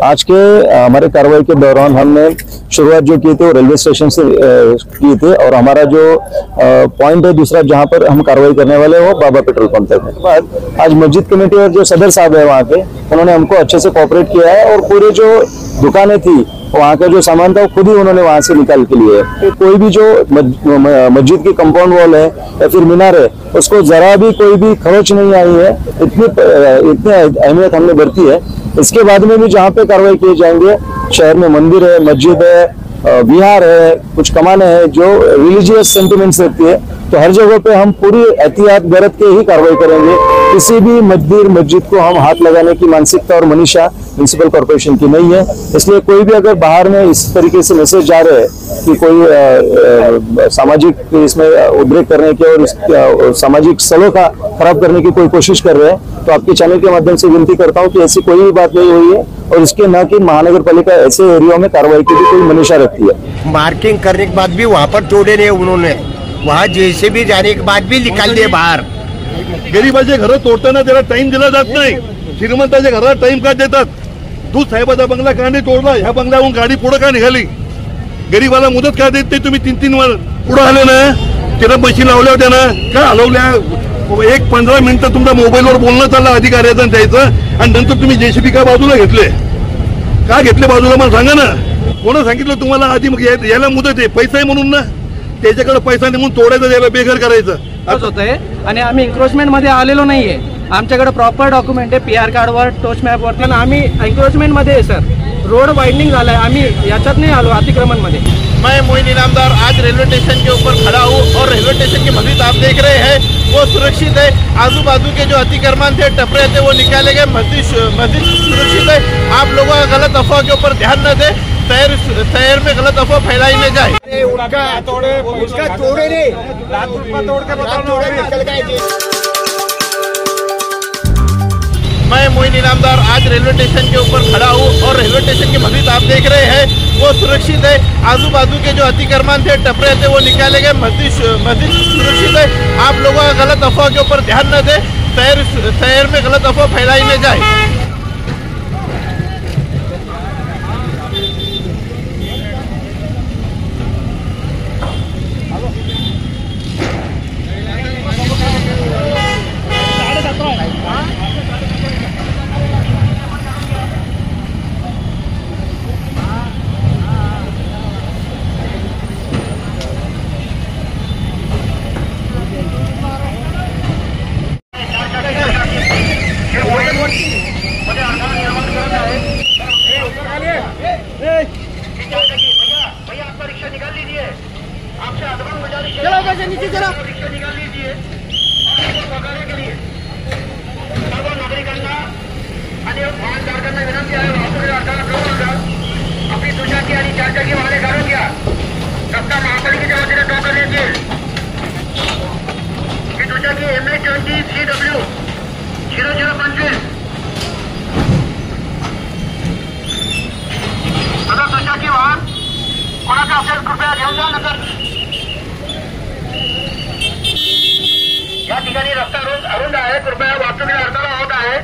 आज के हमारे कार्रवाई के दौरान हमने शुरुआत जो की थी वो रेलवे स्टेशन से की थी और हमारा जो पॉइंट है दूसरा जहां पर हम कार्रवाई करने वाले हैं वो बाबा पेट्रोल पंप तक है। बाद आज मस्जिद कमेटी और जो सदर साहब है वहाँ के उन्होंने हमको अच्छे से कोऑपरेट किया है और पूरे जो दुकानें थी वहाँ का जो सामान था वो खुद ही उन्होंने वहाँ से निकाल के लिए है। कोई भी जो मस्जिद की कंपाउंड वॉल है या फिर मीनार है उसको जरा भी कोई भी खरोच नहीं आई है। इतनी अहमियत हमने बरती है। इसके बाद में भी जहाँ पे कार्रवाई किए जाएंगे, शहर में मंदिर है, मस्जिद है, विहार है, कुछ कमाने हैं जो रिलीजियस सेंटिमेंट्स रखती है, तो हर जगह पे हम पूरी एहतियात बरत के ही कार्रवाई करेंगे। किसी भी मंदिर मस्जिद को हम हाथ लगाने की मानसिकता और मनीषा म्युनिसिपल कॉर्पोरेशन की नहीं है। इसलिए कोई भी अगर बाहर में इस तरीके से मैसेज जा रहे हैं कि कोई सामाजिक इसमें उद्रेक करने की और सामाजिक स्थलों का खराब करने की कोई कोशिश कर रहे हैं, तो आपके चैनल के माध्यम से विनती करता हूं कि ऐसी कोई भी बात नहीं हुई है और इसके न कि महानगर पालिका ऐसे एरिया में कार्रवाई की भी कोई मनीषा रखती है। मार्किंग करने के बाद भी वहाँ पर तोड़े रहे उन्होंने, वहाँ जैसे भी जाने के बाद भी निकाल दिए बाहर। गरीबाचे घर तोडताना त्याला टाइम दिला जात नाही, श्रीमंताच्या घराला टाइम का देतात? तू साहेबाचा बंगला का नाही तोडला? ह्या बंगल्याहून गाडी पुढे का निघाली? गरीबाला मुदत का देत नाही तुम्ही? 3-3 वर पुढे आले ना, त्याला पैसे लावले होते ना, का हलवल्या? 1-15 मिनिटं तुमच्या मोबाईलवर बोलणं चाललं अधिकाऱ्याचं त्याचं आणि नंतर तुम्ही जेसीबी का बाजूला घेतले? का घेतले बाजूला मला सांगा ना. कोण सांगितलं तुम्हाला आधी? मग याला मुदत आहे, पैसा आहे म्हणून ना, त्याच्याकडे पैसा निघून तोडायचं, त्याला बेघर करायचं असं होतंय. आणि आम्ही एन्क्रोचमेंट मध्ये आलेलो नाहीये. आमच्याकडे प्रॉपर डॉक्युमेंट आहे, पीआर कार्डवर, टोच मॅपवरती, आणि आम्ही एन्क्रोचमेंट मध्ये आहे सर. रोड वाइडनिंग झालाय, आम्ही याच्यात नाही आलो अतिक्रमण मध्ये. मैं मोइन इनामदार आज रेलवे स्टेशन के ऊपर खड़ा हूँ और रेलवे स्टेशन की मस्जिद आप देख रहे हैं वो सुरक्षित है। आजू बाजू के जो अतिक्रमण थे, टपरे थे, वो निकाले गए। मस्जिद सुरक्षित है। आप लोगों का गलत अफवाह के ऊपर ध्यान न दें, शहर में गलत अफवाह फैलाई न जाए। उसका तोड़े नहीं, मैं मोइन इनामदार आज रेलवे स्टेशन के ऊपर खड़ा हूँ और रेलवे स्टेशन की मस्जिद आप देख रहे हैं वो सुरक्षित है। आजू बाजू के जो अतिक्रमण थे, टपरे थे, वो निकाले गए। मस्जिद सुरक्षित है। आप लोगों का गलत अफवाह के ऊपर ध्यान न दें, शहर में गलत अफवाह फैलाई न जाए। नीचे चलो, रिक्शा निकाल लीजिए के लिए सर्व नागरिकांना आणि वाहनधारकांना विनंती आहे, वाहतुकीला अडथळा करू नका. आपली दुचाकी आणि चारचाकी वाहने काढून घ्या. रस्ता महापालिकेच्या वतीने टो करण्यात येईल. ही दुचाकी MH-70CW 0025 सदर दुचाकी वाहन कोणाचा असेल कृपया घेऊन जा. नंतर या ठिकाणी रस्ता अरुंद आहे, कृपया वाहतुकीला अडथळा होत आहे.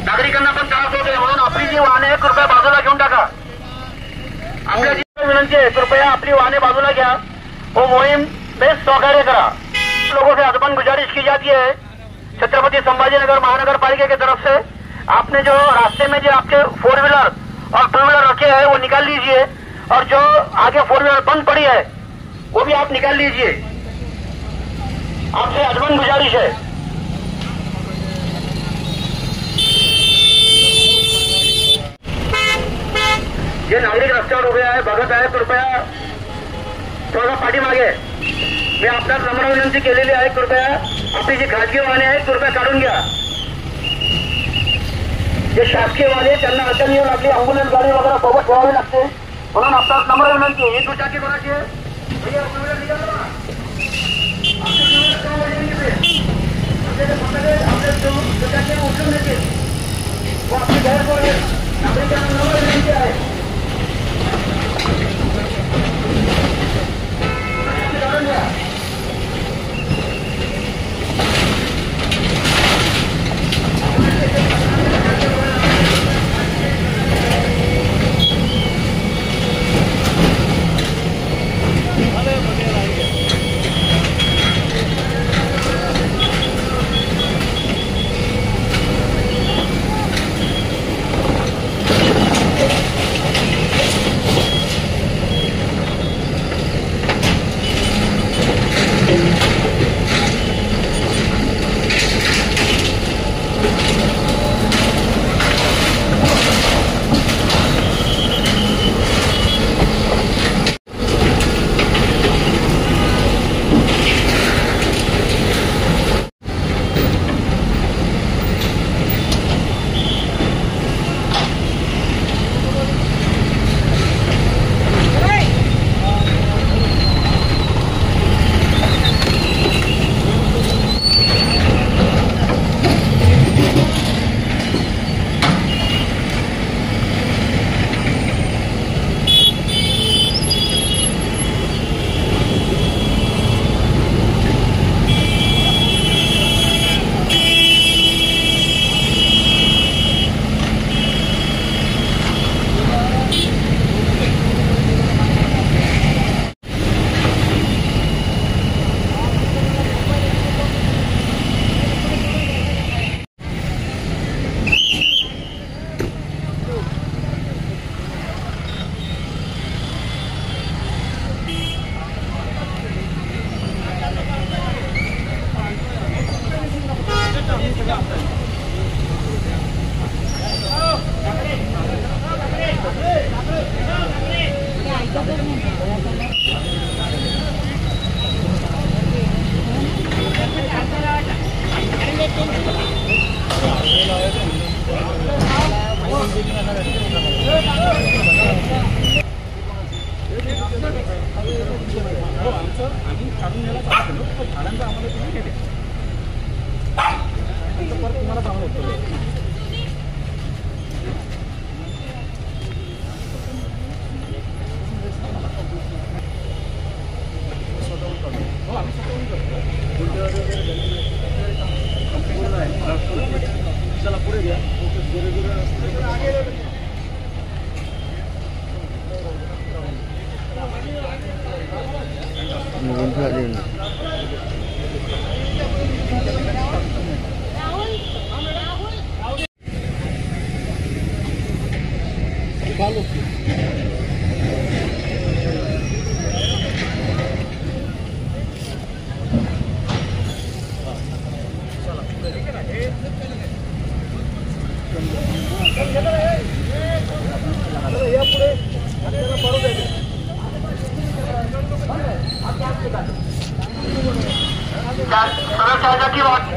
नागरिकांना पण त्रास होत आहे, म्हणून आपली जी वाहने आहे कृपया बाजूला घेऊन टाका. आपल्या जी विनंती आहे, कृपया आपली वाहने बाजूला घ्या. वो मुहिम में सहकार्य करा. लोगों से अदबन गुजारिश की जाती है छत्रपति संभाजीनगर महानगर पालिका की तरफ से, आपने जो रास्ते में जो आपके 4 व्हीलर और 2 व्हीलर रखे हैं वो निकाल लीजिए और जो आगे 4 व्हीलर बंद पड़ी है वो भी आप निकाल लीजिए. आपसे अदबन गुजारिश है. जे नागरिक रस्त्यावर उभे आहे, बघत आहे, कृपया थोडा पाठीमागे. मी आपल्याला नम्र विनंती केलेली आहे, कृपया आपली जी खाजगी वाहने आहेत कृपया काढून घ्या. जे शासकीय वाहने त्यांना अडचण येऊ लागली, अँब्युलन्स गाडी वगैरे सोबत ठेवावी लागते, म्हणून आपल्याला नम्र विनंती. ही दुचाकी कोणाची आहे? उचलून देतील व आपली गैरसोय नागरिकांना नम्र विनंती आहे. की वाट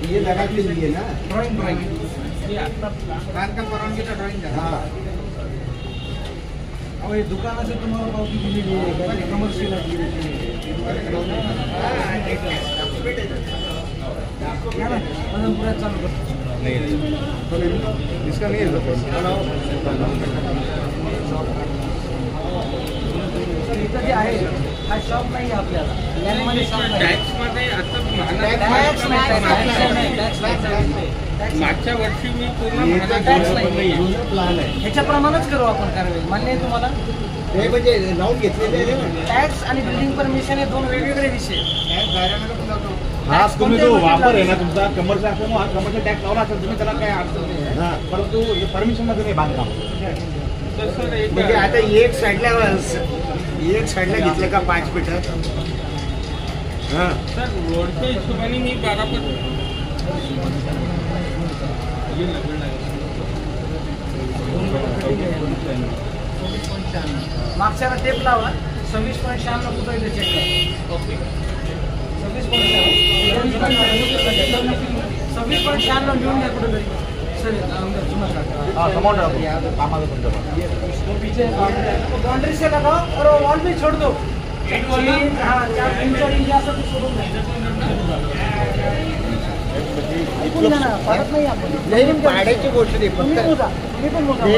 ये लगा के लिए ना ड्राइंग परवानगी ड्राइंग अब ये दुकानाचे तुम्हाला पावती दिलेली आहे कमर्शियल चालू इसका नहीं आहे हा शॉप नाही आपल्याला मागच्या वर्षी मी पूर्ण प्लॅन आहे ह्याच्याप्रमाणेच करू आपण कारवाई मान्य आहे तुम्हाला हे म्हणजे लावून घेतलेले टॅक्स आणि बिल्डिंग परमिशन हे दोन वेगवेगळे विषय हा तुम्ही जो वापर आहे ना तुमचा कमर्शियल असल्यामुळे हा कमर्शियल टॅक्स लावला असेल तुम्ही त्याला काय अडचण नाही परंतु परमिशन मध्ये नाही बांधकाम म्हणजे आता एक साईडला घेतलं का 5 फीट सर रोडच्या हिशोबाने मी 12 फूट मागच्याला टेप लावा 26.96 कुठं चेक करा ओके 26.4 लिहून द्या कुठेतरी बाउंड्री से लगाओ और वॉल भी छोड़ दो 4 इंच असं सोडून पाड्याची गोष्ट नाही फक्त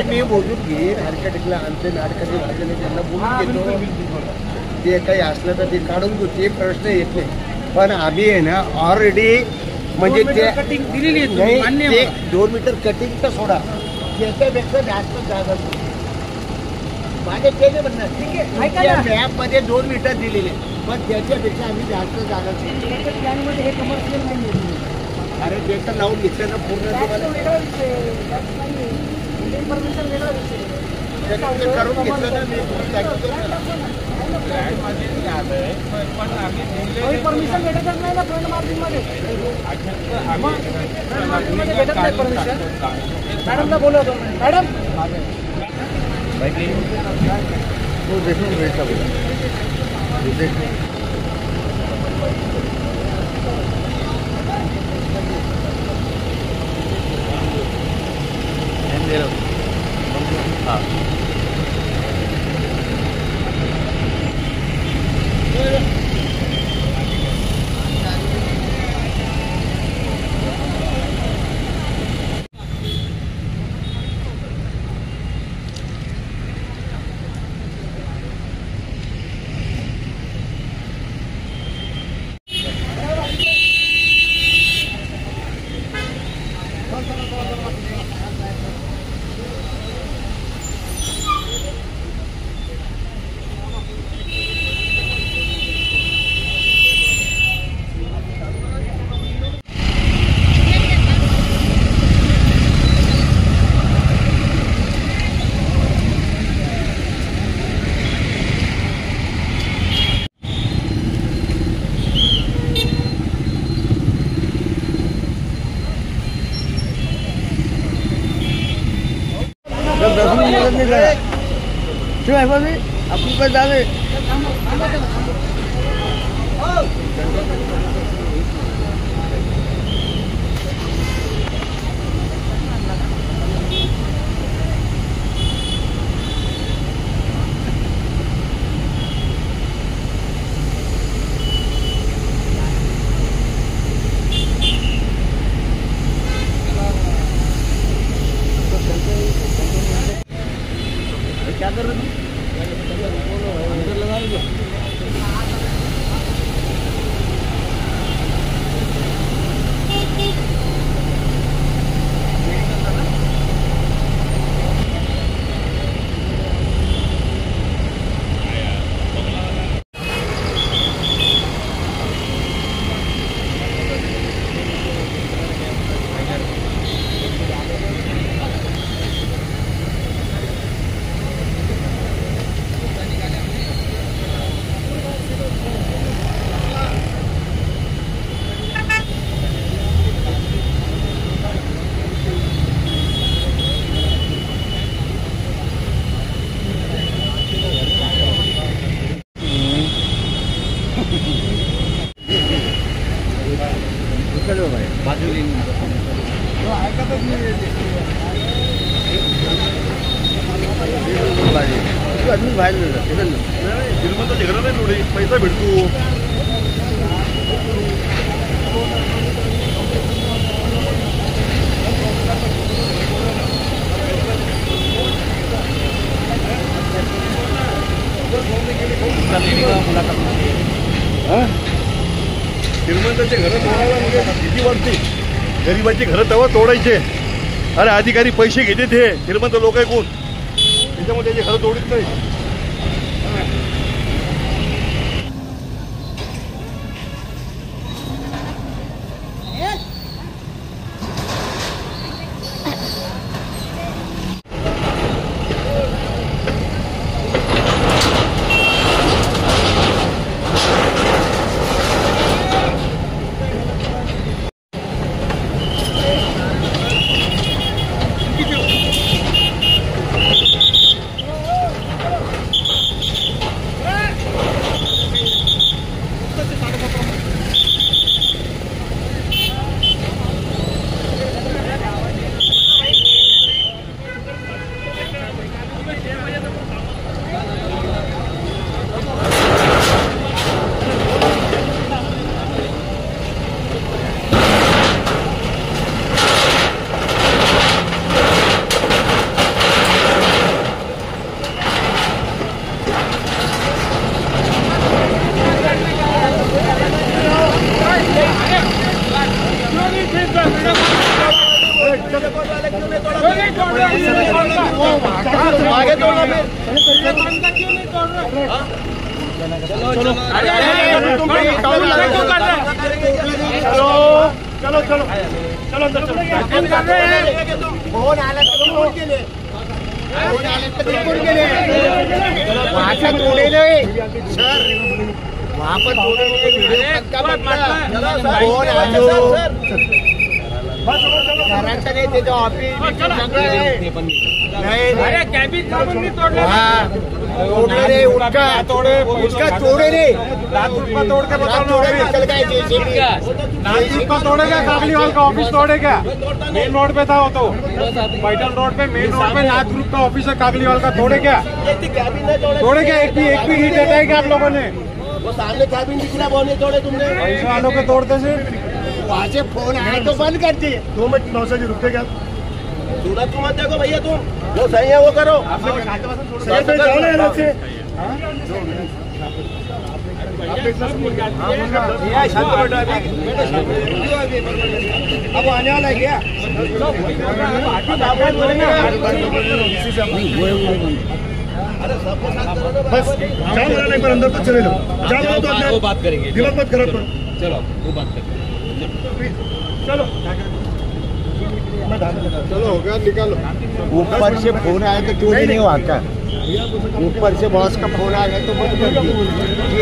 मी बोलून घेईन हरकतीला आमचे नाटकाचे भाजले त्यांना बोलून घेतो ते काही असलं तर ते काढून घेऊ ते प्रश्न येत नाही पण आम्ही आहे ना ऑलरेडी म्हणजे ते कटिंग दिलेली नाही मान्य ते 2 मीटर कटिंग तर सोडा त्याच्यापेक्षा जास्त जागा माझे ते नाही म्हणणार ठीक आहे मॅपमध्ये 2 मीटर दिलेले पण त्याच्यापेक्षा आम्ही जास्त जागा प्लॅनमध्ये हे कमर्शियल नाही अरे डेटा लावून घेतलं ना पूर्ण परमिशन वेगळा विषय करून घेतलं ना मी परमिशन भेटतच नाही ना फ्रंट मार्जिनमध्ये भेटत नाही परमिशन मॅडमला बोलवतो मॅडम आपण काय झाले क्या कर रहे हो अंदर लगा रहे हो श्रीमंताच्या घरात नाही थोडी पैसा भेटतो श्रीमंताचे घरं तोडायला म्हणजे किती वाटते गरिबाची घरं तेव्हा तोडायचे अरे अधिकारी पैसे घेते ते श्रीमंत लोक आहे कोण त्याच्यामुळे त्याची घरं तोडीत नाही फोन आला तर गेले, फोन आले तर गेले, वाचा तोडे नाही सर, वापस तोडे फोन घराचं नाही, त्याचं ऑफिस तोड़े रे उसका तोड़े रे तोड़ेगा कागलीवाल का ऑफिस तोड़ेगा। मेन रोड पे था वो तो, पैटल रोड पे मेन रोड पे नाथ ग्रुप का ऑफिस है कागलीवाल का, तोड़े क्या एक भी हिट हटाए क्या आप लोगों ने? वो सामने कैबिन दिखला बोले तोड़े तुमने, ऐसे वालों के तोड़ते से वहाँ से फोन आए तो बंद कर दिए। 2 मिनट 9 से रुक क्या सूरज तुम मत देखो भैया, तुम जो सही है वो करो। अब आने वाला है क्या? बस जाओ एक बार अंदर तो चले लो, जाओ तो वो बात करेंगे, दिमाग मत खराब करो। चलो वो बात करेंगे, चलो चलो हो गया, निकालो। ऊपर से फोन आया तो क्यों नहीं वहाँ का, ऊपर से बॉस का फोन आ गया तो बंद कर दिए,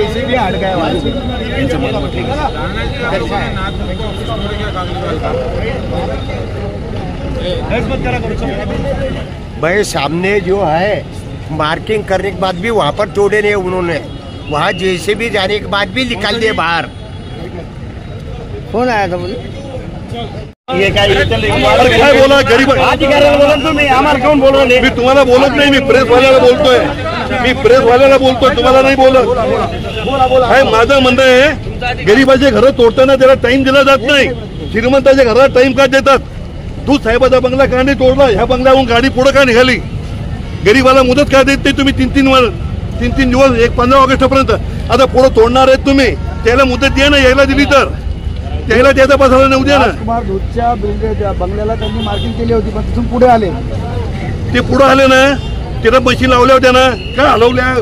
ऐसे भी हट गया वहाँ से। भाई सामने जो है मार्किंग करने के बाद भी वहाँ पर तोड़े नहीं उन्होंने, वहाँ जैसे भी जाने के बाद भी निकाल दिए बाहर। फोन आया था बोले ये काय बोला गरीब तुम्ही आम्हाला कोण बोलवा नाही, मी तुम्हाला बोलत नाही, मी प्रेसवाल्याला बोलतोय, तुम्हाला नाही बोलत आहे। माझं म्हणणं आहे गरीबाचे घर तोडताना त्याला टाइम दिला जात नाही, श्रीमंताच्या घराला टाइम का देतात? तू साहेबाचा बंगला का नाही तोडला, ह्या बंगल्याहून गाडी पुढे का निघाली? गरीबाला मुदत का देत नाही तुम्ही? 3-3 दिवस, 15 ऑगस्टपर्यंत आता पुढे तोडणार आहेत तुम्ही, त्याला मुदत द्या ना, यायला दिली तर त्याला त्याचा बसायला नेऊ द्या ना। कुमार धूतच्या बंगल्याला त्यांनी मार्किंग केली होती, पण तिथून पुढे आले, ते पुढे आले ना, त्याला मशीन लावल्या होत्या ना, काय हलवल्या?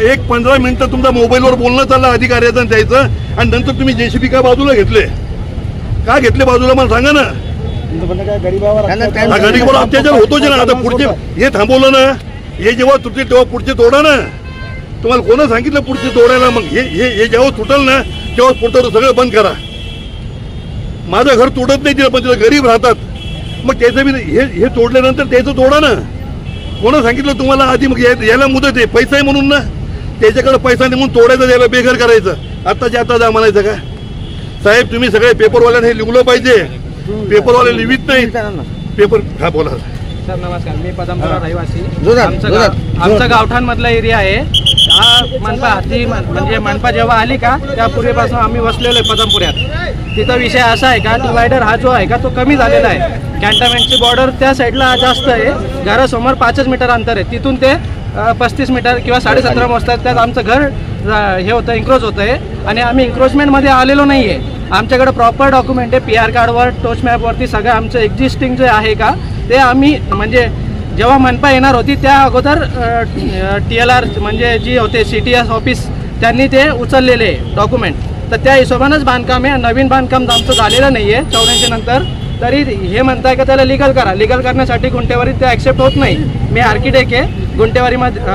1-15 मिनिटं तुमचा मोबाईलवर बोलणं चाललं अधिकाऱ्याचं त्याचं, आणि नंतर तुम्ही जेसीबी का बाजूला घेतले? का घेतले बाजूला मला सांगा ना। गरीबावर अत्याचार होतोच ना। आता पुढचे हे थांबवलं ना, हे जेव्हा तुटते तेव्हा पुढचे तोडा ना। तुम्हाला कोणा सांगितलं पुढचे तोडायला? मग हे जेव्हा तुटल ना तेव्हा पुढचं सगळं बंद करा। माझं घर तोडत नाही, पण तिला गरीब राहतात, मग त्याचं बी हे तोडल्यानंतर त्याचं तोडा ना। कोणा सांगितलं तुम्हाला आधी? मग याला मुदत आहे, पैसा आहे म्हणून ना, त्याच्याकडे पैसा नाही म्हणून तोडायचं, त्याला बेघर करायचं, आत्ताच्या आता जा म्हणायचं का? साहेब तुम्ही सगळे पेपरवाल्याने हे लिहलं पाहिजे, पेपरवाले लिहित नाही पेपर। हा बोला सर, नमस्कार, मी पदमपुरा रहिवासी, आमचा गावठाणमधला एरिया आहे हा। मनपा हाती म्हणजे मनपा जेव्हा आली का त्यापूर्वीपासून आम्ही वसलेलो आहे पदमपुऱ्यात। तिथं विषय असा आहे का, डिवायडर हा जो आहे का तो कमी झालेला आहे, कॅन्टोन्मेंटची बॉर्डर त्या साईडला जास्त आहे, घरासमोर 5 मीटर अंतर आहे, तिथून ते 35 मीटर किंवा 17.5 मोजतात, त्यात आमचं घर हे होतं, इन्क्रोच होतं आहे, आणि आम्ही इन्क्रोचमेंटमध्ये आलेलो नाही आहे। आमच्याकडे प्रॉपर डॉक्युमेंट आहे, PR कार्डवर, टोच मॅपवरती सगळं आमचं एक्झिस्टिंग जे आहे का ते आम्ही म्हणजे जेव्हा मनपा येणार होती त्या अगोदर TLR म्हणजे जी होते CTS ऑफिस त्यांनी ते उचललेले डॉक्युमेंट, तर त्या हिशोबानंच बांधकाम आहे। नवीन बांधकाम आमचं झालेलं नाही आहे 84 नंतर, तरी हे म्हणताय का त्याला लिगल करा, लिगल करण्यासाठी गुंटेवारी ते ॲक्सेप्ट होत नाही। मी आर्किटेक्ट आहे,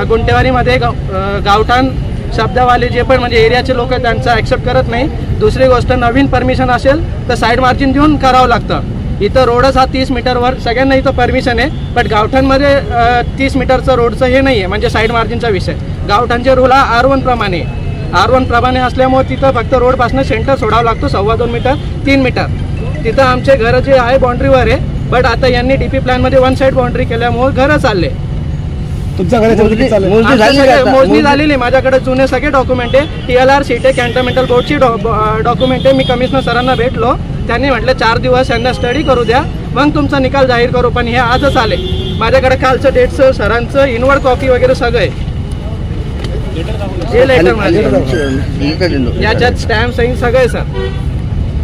गुंटेवारीमध्ये गावठाण शब्दावाले जे पण म्हणजे एरियाचे लोक आहेत त्यांचं ॲक्सेप्ट करत नाही। दुसरी गोष्ट, नवीन परमिशन असेल तर साईड मार्जिन देऊन करावं लागतं। इथं रोडच हा 30 मीटरवर सगळ्यांना इथं परमिशन आहे, पण गावठाणमध्ये 30 मीटरचं रोडचं हे नाही आहे, म्हणजे साईड मार्जिनचा विषय। गावठाणचे रूल हा R1 प्रमाणे असल्यामुळे तिथं फक्त रोडपासून सेंटर सोडावं लागतो 2.25 मीटर 3 मीटर, तिथं आमचे घरं जे आहे बाउंड्रीवर आहे, बट आता यांनी DP प्लॅनमध्ये 1 साईड बाउंड्री केल्यामुळे घरं चालले। मोजणी झालेली, माझ्याकडे जुने सगळे डॉक्युमेंट आहे, TLR शीट आहे, कॅन्टोन्मेंटल बोर्डची डॉक्युमेंट आहे। मी कमिशनर सरांना भेटलो, त्यांनी म्हटलं 4 दिवस यांना स्टडी करू द्या, मग तुमचा निकाल जाहीर करू, पण हे आजच आले। माझ्याकडे कालचं डेटचं सरांचं इनवर्ड कॉपी वगैरे सगळं आहे, हे लेटर माझे, याच्यात स्टॅम्प सही सगळं आहे सर।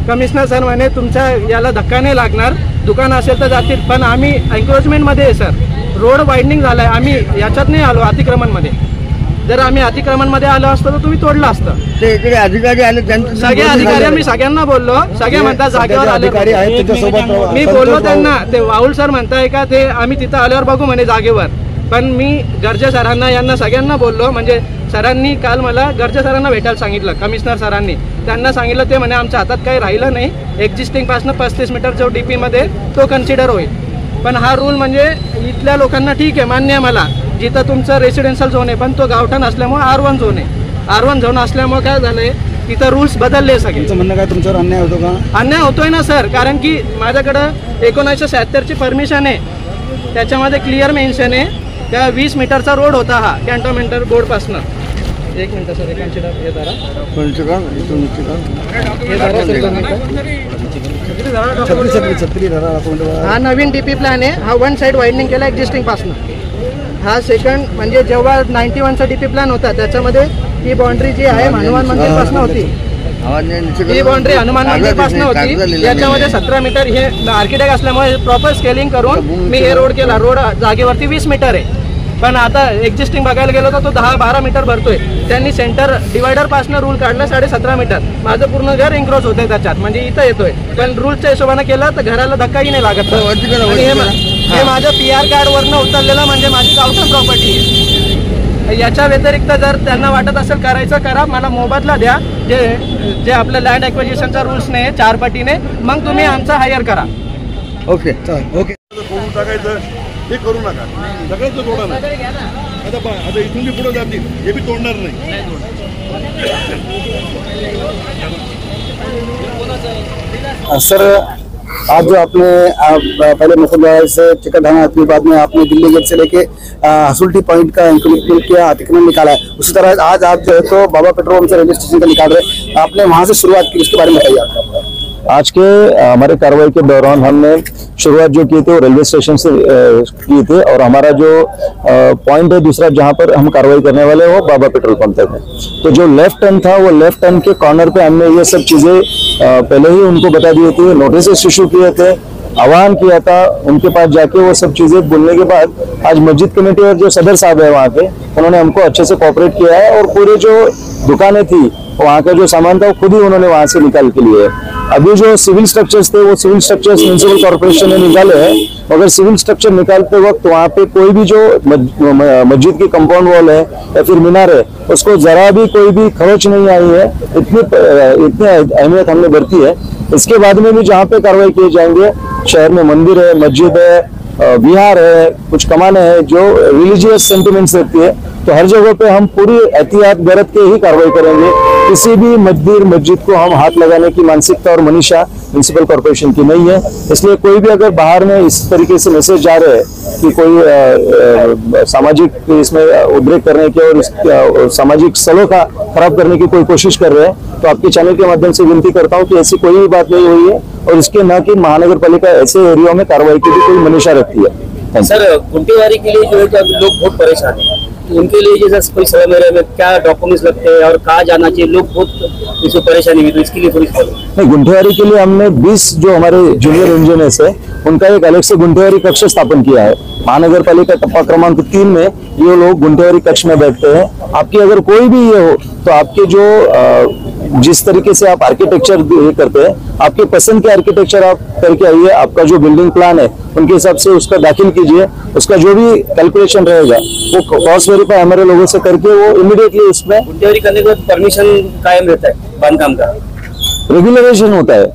कमिशनर सर म्हणे तुमच्या याला धक्का नाही लागणार, दुकान असेल तर जातील, पण आम्ही एन्क्रोचमेंटमध्ये आहे सर, रोड वाइडनिंग झालाय, आम्ही याच्यात नाही आलो अतिक्रमणमध्ये। जर आम्ही अतिक्रमणमध्ये आलो असतो तर तुम्ही तोडलं असतं. ते इकडे अधिकारी आले त्यांचं सगळे अधिकारी मी सगळ्यांना बोललो, सगळे म्हणतात जागेवर आले. मी बोललो त्यांना, ते वाऊल सर म्हणताय का ते आम्ही तिथं आल्यावर बघू म्हणे जागेवर. पण मी गर्जे सरांना यांना सगळ्यांना बोललो, म्हणजे सरांनी काल मला गर्जे सरांना भेटायला सांगितलं, कमिशनर सरांनी. त्यांना सांगितलं, ते म्हणे आमच्या हातात काही राहिलं नाही, एक्झिस्टिंग पासून 35 मीटर जो DP मध्ये तो कन्सिडर होईल. पण हा रूल म्हणजे इथल्या लोकांना ठीक आहे, मान्य आहे मला, जिथं तुमचं रेसिडेन्शियल झोन आहे, पण तो गावठाण असल्यामुळे R1 झोन आहे. R1 झोन असल्यामुळे काय झालंय, तिथं रूल्स बदलले सगळे. तुमचं म्हणणं काय, तुमच्यावर अन्याय होतो का? अन्याय होतोय ना सर, कारण की माझ्याकडं 1976ची परमिशन आहे, त्याच्यामध्ये क्लिअर मेन्शन आहे त्या 20 मीटरचा रोड होता हा कॅन्टोन्मेंट बोर्डपासनं. एक मिनिट सर, हे जरा हा नवीन DP प्लॅन आहे. हा 1 साइड वाइडनिंग केला एक्झिस्टिंग पासनं. हा सेकंड म्हणजे जेव्हा 91चा DP प्लॅन होता त्याच्यामध्ये ही बाउंड्री जी आहे हनुमान मंदिर पासून होती, ही बाउंड्री हनुमान मंदिर पासून होती. याच्यामध्ये 17 मीटर हे आर्किटेक्ट असल्यामुळे प्रॉपर स्केलिंग करून मी हे रोड केला. रोड जागेवरती 20 मीटर आहे, पण आता एक्झिस्टिंग बघायला गेलो तर तो 10-12 मीटर भरतोय. त्यांनी सेंटर डिवायडर पासून रूल काढला 17.5 मीटर. माझं पूर्ण घर एन्क्रोच होतंय त्याच्यात, म्हणजे इथं येतोय. पण रूलच्या हिशोबाने केला तर घराला धक्काही नाही लागत. हे माझं PR कार्डवरनं उचललेलं म्हणजे माझी गावठाण प्रॉपर्टी आहे. याच्या व्यतिरिक्त जर त्यांना वाटत असेल करायचं करा, मला मोबदला द्या, जे आपलं लँड ॲक्विजिशनचा रूल्स नाही 4 पटीने, मग तुम्ही आमचा हायर करा. Okay okay. फोडून टाकायचं हे करू नका, सगळ्यांचं तोडा ना. आता इथून बी पुढे जातील, हे बी तोडणार नाही. सर, आज जो आपने पहले मुसलमान से चिकनधाना के बाद में आपने दिल्ली गेट से लेके हसूल्टी पॉइंट का इंक्लूड किया, अतिक्रमण निकाला है. उसी तरह आज आप जो है तो बाबा पेट्रोल पंप से रेलवे स्टेशन का निकाल रहे, आपने वहां से शुरुआत की, उसके बारे में बताइए. आज के हमारे कार्रवाई के दौरान हमने शुरुआत जो की थी वो रेलवे स्टेशन से की थी, और हमारा जो पॉइंट है दूसरा जहां पर हम कार्रवाई करने वाले वो बाबा पेट्रोल पंप तक है. तो जो लेफ्ट टर्न था वो लेफ्ट टर्न के कॉर्नर पे हमने ये सब चीजें पहले ही उनको बता दी थी, नोटिस इशू किए थे, आह्वान किया था उनके पास जाके. वो सब चीजें बोलने के बाद आज मस्जिद कमेटी और जो सदर साहब है वहाँ के, उन्होंने हमको अच्छे से कोऑपरेट किया है, और पूरे जो दुकानें थी वहाँ का जो सामान था वो खुद ही उन्होंने वहाँ से निकाल के लिए. अभी जो सिविल स्ट्रक्चर्स थे वो सिविल स्ट्रक्चर्स म्युनिसिपल कॉर्पोरेशन ने निकाले हैं, मगर सिविल स्ट्रक्चर निकालते वक्त वहाँ पे कोई भी जो मस्जिद की कंपाउंड वॉल है या फिर मीनार है उसको जरा भी कोई भी खरोच नहीं आई है. इतनी अहमियत हमने बरती है. इसके बाद में भी जहाँ पे कार्रवाई किए जाएंगे, शहर में मंदिर है, मस्जिद है, विहार है, कुछ कमाने हैं जो रिलीजियस सेंटिमेंट्स रहती है, तो हर जगह पे हम पूरी एहतियात बरत के ही कार्रवाई करेंगे. किसी भी मंदिर मस्जिद को हम हाथ लगाने की मानसिकता और मनीषा म्युनिसिपल कॉर्पोरेशन की नहीं है. इसलिए कोई भी अगर बाहर में इस तरीके से मैसेज जा रहे हैं कि कोई सामाजिक इसमें उद्रेक करने के और सामाजिक स्थलों का खराब करने की कोई कोशिश कर रहे हैं, तो आपके चैनल के माध्यम से विनती करता हूँ कि ऐसी कोई भी बात नहीं हुई है, और इसके न कि महानगर पालिका ऐसे एरिया में कार्रवाई की भी कोई मनीषा रखती है. सर, गुंटेवारी के लिए जो है तो लोग बहुत परेशान हैं, तो उनके लिए जैसे कोई समय मेरे में क्या डॉक्यूमेंट्स लगते हैं और कहाँ जाना चाहिए, लोग बहुत इसमें परेशानी हुई, तो इसके लिए थोड़ी नहीं. गुंटेवारी के लिए हमने 20 जो हमारे जूनियर इंजीनियर्स है उनका एक अलग से गुंटेवारी कक्ष स्थापन किया है. महानगर पालिका टप्पा क्रमांक 3 में ये लोग गुंटेवारी कक्ष में बैठते हैं. आपकी अगर कोई भी ये हो तो आपके जो जिस तरीके से आप आर्किटेक्चर करते हैं, आपके पसंद के आर्किटेक्चर आप करके आइए, आपका जो बिल्डिंग प्लान है उनके हिसाब से उसका दाखिल कीजिए. उसका जो भी कैलकुलेशन रहेगा वो कॉस्ट वेरीफाई हमारे लोगों से करके वो इमीडिएटली उसमें गुंटेवारी करने के बाद परमिशन कायम रहता है, बांधकाम का रेगुलराइजेशन होता है.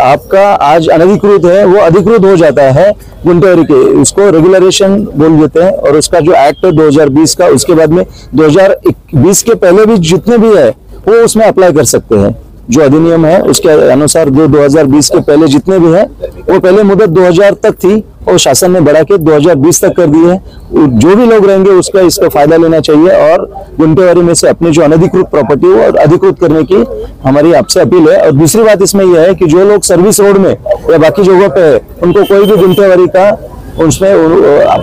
आपका आज अनधिकृत है वो अधिकृत हो जाता है गुंटेवारी के, उसको रेगुलराइजेशन बोल देते हैं. और उसका जो एक्ट है 2020 का, उसके बाद में 2020 के पहले भी जितने भी है वो उसमें अप्लाई कर सकते हैं. जो अधिनियम है उसके अनुसार 2020 के पहले जितने भी हैं वो पहले मुदत 2000 तक थी और शासन ने बढ़ा के 2020 तक कर दी है. जो भी लोग रहेंगे उसका इसका फायदा लेना चाहिए, और गुंटेवारी में से अपनी जो अनधिकृत प्रॉपर्टी है वो अधिकृत करने की हमारी आपसे अपील है. और दूसरी बात इसमें यह है कि जो लोग सर्विस रोड में या बाकी जगहों पे है उनको कोई भी गुंटेवारी का उसमें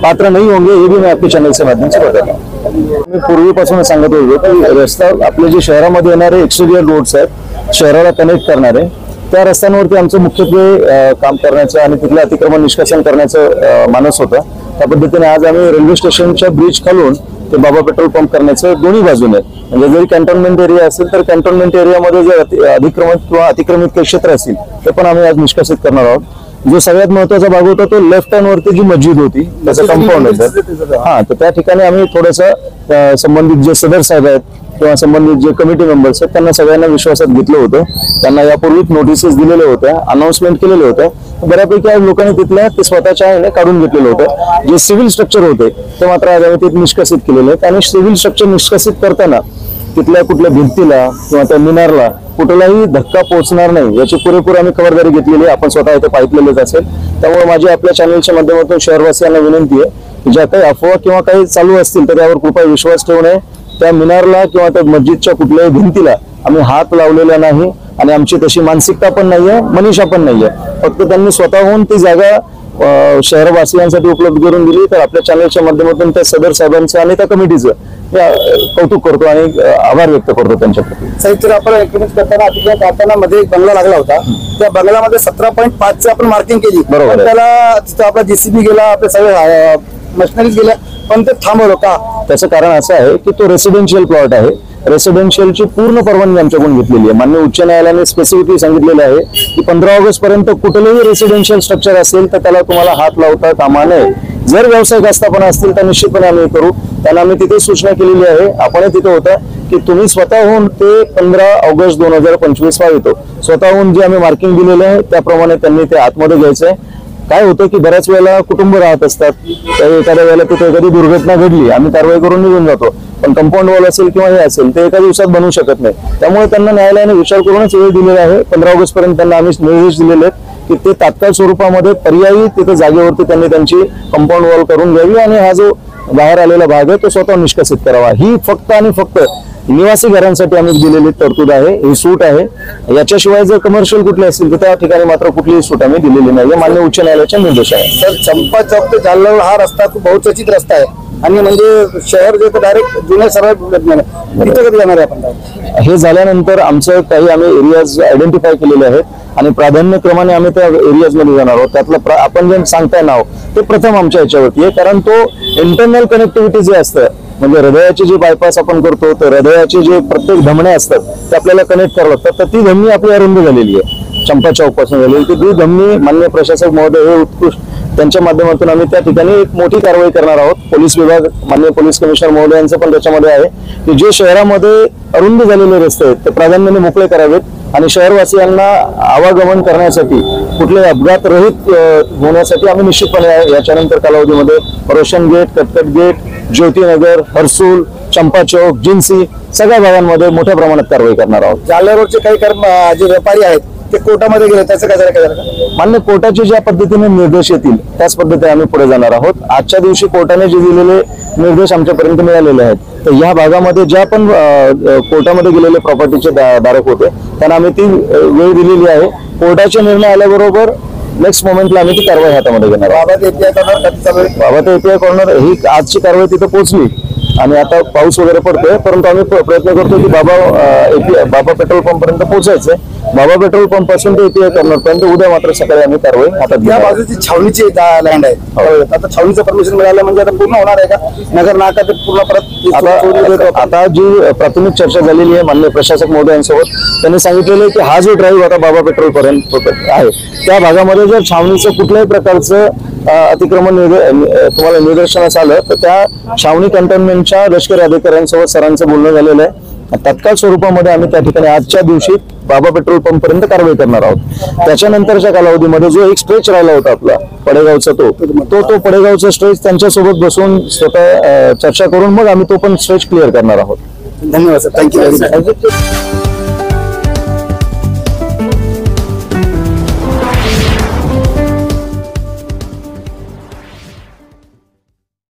पात्र नहीं होंगे, ये भी मैं आपके चॅनल से माध्यम से बताता हूँ. मी पूर्वीपासून सांगत होतो की रस्ता आपले जे शहरामध्ये येणारे एक्सटेरियर रोड्स आहेत शहराला कनेक्ट करणारे, त्या रस्त्यांवरती आमचं मुख्यत्वे काम करण्याचं आणि तिथलं अतिक्रमण निष्कासन करण्याचं मानस होतं. त्या पद्धतीने आज आम्ही रेल्वे स्टेशनच्या ब्रिज खालून ते बाबा पेट्रोल पंप करण्याचं दोन्ही बाजूने, म्हणजे जरी कॅन्टोन्मेंट एरिया असेल तर कॅन्टोन्मेंट एरियामध्ये जर अधिक्रमित किंवा अतिक्रमित काही क्षेत्र असतील ते पण आम्ही आज निष्कासित करणार आहोत. जो सगळ्यात महत्वाचा भाग होता तो लेफ्ट हँड वरती जी मस्जिद होती त्याचं कंपाऊंड होतं, तर त्या ठिकाणी आम्ही थोडंसं संबंधित जे सदर साहेब आहेत किंवा संबंधित जे कमिटी मेंबर्स आहेत त्यांना सगळ्यांना विश्वासात घेतलं होतं. त्यांना यापूर्वीच नोटिसेस दिलेल्या होत्या, अनाउन्समेंट केलेले होते. बऱ्यापैकी लोकांनी तिथल्या ते स्वतःच्या ह्याने काढून घेतलेलं होतं. जे सिव्हिल स्ट्रक्चर होते ते मात्र आज आम्ही ते निष्कासित केलेले आहेत. आणि सिव्हिल स्ट्रक्चर निष्कासित करताना तिथल्या कुठल्या भिंतीला किंवा त्या मिनारला कुठलाही धक्का पोहोचणार नाही याची पुरेपूर आम्ही खबरदारी घेतलेली आहे. आपण स्वतः इथे पाहिलेलेच असेल. त्यामुळे माझी आपल्या चॅनलच्या माध्यमातून शहरवासियांना विनंती आहे की ज्या काही अफवा किंवा काही चालू असतील तर त्यावर कृपया विश्वास ठेवू नये. त्या मिनारला किंवा त्या मस्जिदच्या कुठल्याही भिंतीला आम्ही हात लावलेला नाही आणि आमची तशी मानसिकता पण नाहीये, मनीषा पण नाहीये. फक्त त्यांनी स्वतःहून ती जागा शहरवासियांसाठी उपलब्ध करून दिली. तर आपल्या चॅनलच्या माध्यमातून त्या सदर साहेबांचं आणि त्या कमिटीचं कौतुक करतो आणि आभार व्यक्त करतो त्यांच्याप्रती. साहेब, तर आपण एकोणीस करताना अतिक्रमण काढताना मध्ये एक बंगला लागला होता, त्या बंगल्यामध्ये 17.5 आपण मार्किंग केली. बरोबर, त्याला तिथं आपला JCB गेला, आपले सगळे मशिनरीज गेल्या, पण ते थांबवलं का? त्याचं कारण असं आहे की तो रेसिडेन्शियल प्लॉट आहे. रेसिडेन्शियलची पूर्ण परवानगी आमच्याकडून घेतलेली आहे. माननीय उच्च न्यायालयाने स्पेसिफिकली सांगितलेलं आहे की 15 ऑगस्ट पर्यंत कुठलंही रेसिडेन्शियल स्ट्रक्चर असेल तर त्याला तुम्हाला हात लावता कामा नये. जर व्यावसायिक आस्थापना असतील तर निश्चितपणे आम्ही करू. त्यांना आम्ही तिथे सूचना केलेली आहे. आपण तिथे होता की तुम्ही स्वतःहून ते 15 ऑगस्ट 2025 येतो स्वतःहून जे आम्ही मार्किंग दिलेलं आहे त्याप्रमाणे त्यांनी ते आतमध्ये घ्यायचंय. काय होतं की बऱ्याच वेळेला कुटुंब राहत असतात, एखाद्या वेळेला तिथे एखादी दुर्घटना घडली, आम्ही कारवाई करून निघून जातो, पण कंपाऊंड वॉल असेल किंवा हे असेल ते एका दिवसात बनवू शकत नाही. त्यामुळे त्यांना न्यायालयाने विचार करूनच वेळ दिलेला आहे. 15 ऑगस्ट पर्यंत त्यांना आम्ही निर्देश दिलेले आहेत की ते तात्काळ स्वरूपामध्ये पर्यायी तिथे जागेवरती त्यांनी त्यांची कंपाऊंड वॉल करून घ्यावी आणि हा जो बाहेर आलेला भाग आहे तो स्वतः निष्कासित करावा. ही फक्त आणि फक्त निवासी घरांसाठी आम्ही दिलेली तरतूद आहे, ही सूट आहे. याच्याशिवाय जर कमर्शियल कुठले असतील तर त्या ठिकाणी मात्र कुठलीही सूट आम्ही दिलेली नाही. मान्य उच्च न्यायालयाचा निर्देश आहे. तर चंपा चौक ते जालना हा रस्ता खूप बहुचर्चित रस्ता आहे आणि म्हणजे शहर जे डायरेक्ट जुन्या सरळ तिथे कधी जाणार आहे आपण? हे झाल्यानंतर आमचं काही आम्ही एरियाज आयडेंटिफाय केलेले आहेत आणि प्राधान्यक्रमाने आम्ही त्या एरियाज मध्ये जाणार आहोत. त्यातलं आपण जे सांगताय नाव ते प्रथम आमच्या याच्यावरती आहे, कारण तो इंटरनल कनेक्टिव्हिटी जे असतं म्हणजे हृदयाचे जे बायपास आपण करतो तर हृदयाचे जे प्रत्येक धमण्या असतात ते आपल्याला कनेक्ट करावं लागतात. तर ती धमनी आपली अरुंद झालेली आहे, चंपा चौक पासून झालेली ती धमनी माननीय प्रशासक महोदय हे उत्कृष्ट त्यांच्या माध्यमातून आम्ही त्या ठिकाणी एक मोठी कारवाई करणार आहोत. पोलीस विभाग माननीय पोलीस कमिशनर महोदयांचं पण त्याच्यामध्ये आहे की जे शहरामध्ये अरुंद झालेले रस्ते आहेत ते प्राधान्याने मोकळे करावेत आणि शहरवासियांना आवागमन करण्यासाठी कुठले अपघात रहित होण्यासाठी आम्ही निश्चितपणे याच्यानंतर कालावधीमध्ये रोशन गेट, कटकट गेट, ज्योतिनगर, हर्सूल, चंपा चौक, जिन्सी सगळ्या भागांमध्ये मोठ्या प्रमाणात कारवाई करणार आहोत. जालना रोडचे काही जे व्यापारी आहेत ते कोर्टामध्ये गेले, त्याचं काय झालं? मान्य कोर्टाचे ज्या पद्धतीने निर्देश येतील त्याच पद्धतीने आम्ही पुढे जाणार आहोत. आजच्या दिवशी कोर्टाने जे दिलेले निर्देश आमच्यापर्यंत मिळालेले आहेत तर या भागामध्ये ज्या पण कोर्टामध्ये गेलेले प्रॉपर्टीचे धारक होते त्यांना आम्ही ती वेळ दिलेली आहे. कोर्टाचे निर्णय आल्याबरोबर नेक्स्ट मोमेंटला आम्ही ती कारवाई हातामध्ये घेणार. बाबा ते एपीआय कॉर्नर ही आजची कारवाई तिथे पोहोचली आणि आता पाऊस वगैरे पडतोय परंतु आम्ही प्रयत्न करतो की बाबा पेट्रोल पंप पर्यंत पोहोचायचंय. बाबा पेट्रोल पंप पासून ते एपीआय कॉर्नर पर्यंत उद्या मात्र सकाळी आम्ही कारवाई हातात घेऊ. या बाजूची छावणीची लँड आहे, आता छावणीचं परमिशन मिळालं म्हणजे आता पूर्ण होणार आहे का? नगर नाका ते पूर्ण परत आता जी प्राथमिक चर्चा झालेली आहे माननीय प्रशासक महोदयांसोबत त्यांनी सांगितलेलं आहे की हा जो ड्राईव्ह आता बाबा पेट्रोल पर्यंत आहे त्या भागामध्ये जर छावणीचं कुठल्याही प्रकारचं अतिक्रमण तुम्हाला निदर्शनास आलं तर त्या छावणी कॅन्टोन्मेंटच्या लष्करी अधिकाऱ्यांसोबत सरांचं बोलणं झालेलं आहे. तत्काळ स्वरूपामध्ये आम्ही त्या ठिकाणी आजच्या दिवशी बाबा पेट्रोल पंप पर्यंत कारवाई करणार आहोत. त्याच्यानंतरच्या कालावधीमध्ये जो एक स्ट्रेच राहिला होता आपला पडेगावचा तो पडेगावचा स्ट्रेच त्यांच्यासोबत बसून स्वतः चर्चा करून मग आम्ही तो पण स्ट्रेच क्लिअर करणार आहोत. धन्यवाद सर, थँक्यू.